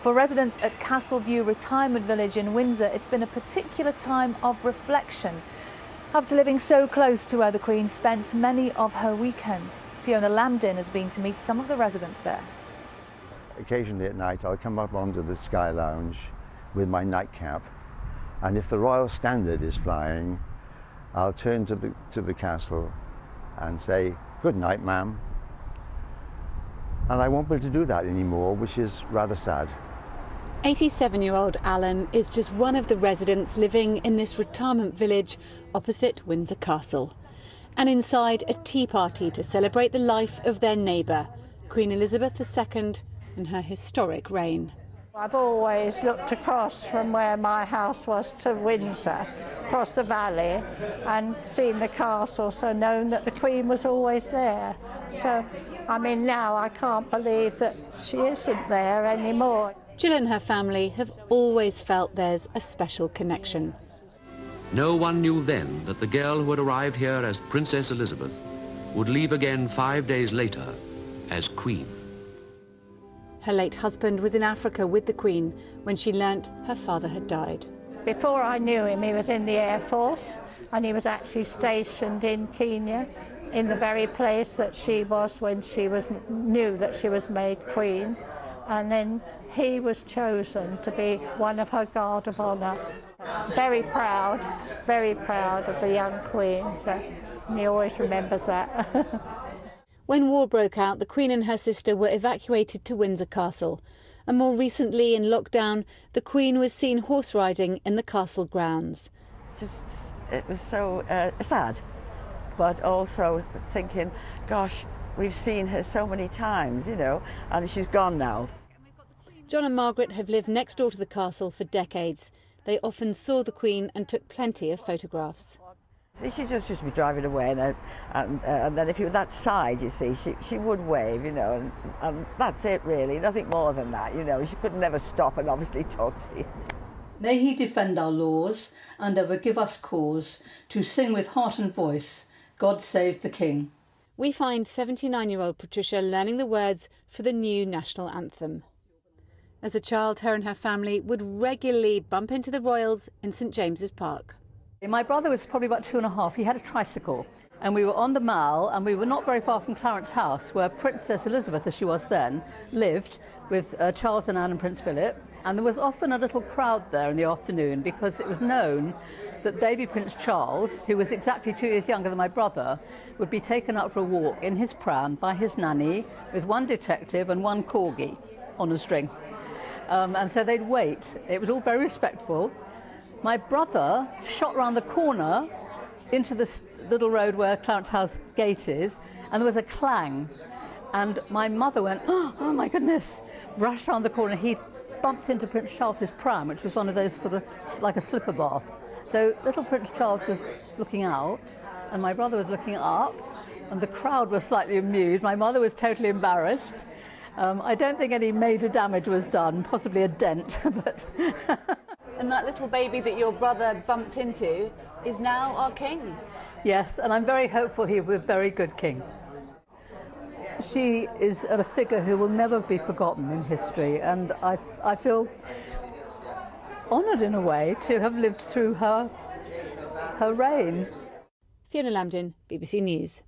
For residents at Castleview Retirement Village in Windsor, it's been a particular time of reflection. After living so close to where the Queen spent many of her weekends, Fiona Lambdin has been to meet some of the residents there. Occasionally at night I'll come up onto the Sky Lounge with my nightcap, and if the Royal Standard is flying, I'll turn to the castle and say, "Good night, ma'am." And I won't be able to do that anymore, which is rather sad. 87-year-old Alan is just one of the residents living in this retirement village opposite Windsor Castle. And inside, a tea party to celebrate the life of their neighbour, Queen Elizabeth II, in her historic reign. I've always looked across from where my house was to Windsor, across the valley, and seen the castle, so known that the Queen was always there. So, I mean, now I can't believe that she isn't there anymore. Jill and her family have always felt there's a special connection. No one knew then that the girl who had arrived here as Princess Elizabeth would leave again 5 days later as Queen. Her late husband was in Africa with the Queen when she learnt her father had died. Before I knew him, he was in the Air Force, and he was actually stationed in Kenya, in the very place that she was when she knew that she was made Queen. And then he was chosen to be one of her Guard of Honour. Very proud of the young Queen, and he always remembers that. When war broke out, the Queen and her sister were evacuated to Windsor Castle. And more recently, in lockdown, the Queen was seen horse riding in the castle grounds. It was so sad, but also thinking, gosh, we've seen her so many times, you know, and she's gone now. John and Margaret have lived next door to the castle for decades. They often saw the Queen and took plenty of photographs. She just used to be driving away, and then if you were that side, you see, she would wave, you know, and that's it really, nothing more than that, you know. She could never stop and obviously talk to you. May he defend our laws and ever give us cause to sing with heart and voice, God save the King. We find 79-year-old Patricia learning the words for the new national anthem. As a child, her and her family would regularly bump into the royals in St James's Park. My brother was probably about 2.5. He had a tricycle, and we were on the Mall, and we were not very far from Clarence House, where Princess Elizabeth, as she was then, lived with Charles and Anne and Prince Philip. And there was often a little crowd there in the afternoon because it was known that baby Prince Charles, who was exactly 2 years younger than my brother, would be taken out for a walk in his pram by his nanny with one detective and one corgi on a string. And so they'd wait. It was all very respectful. My brother shot round the corner into this little road where Clarence House gate is, and there was a clang. And my mother went, oh my goodness, rushed round the corner. He bumped into Prince Charles's pram, which was one of those sort of like a slipper bath. So little Prince Charles was looking out, and my brother was looking up, and the crowd was slightly amused. My mother was totally embarrassed. I don't think any major damage was done, possibly a dent, but... And that little baby that your brother bumped into is now our king. Yes, and I'm very hopeful he will be a very good king. She is a figure who will never be forgotten in history, and I feel honoured in a way to have lived through her reign. Fiona Lambdin, BBC News.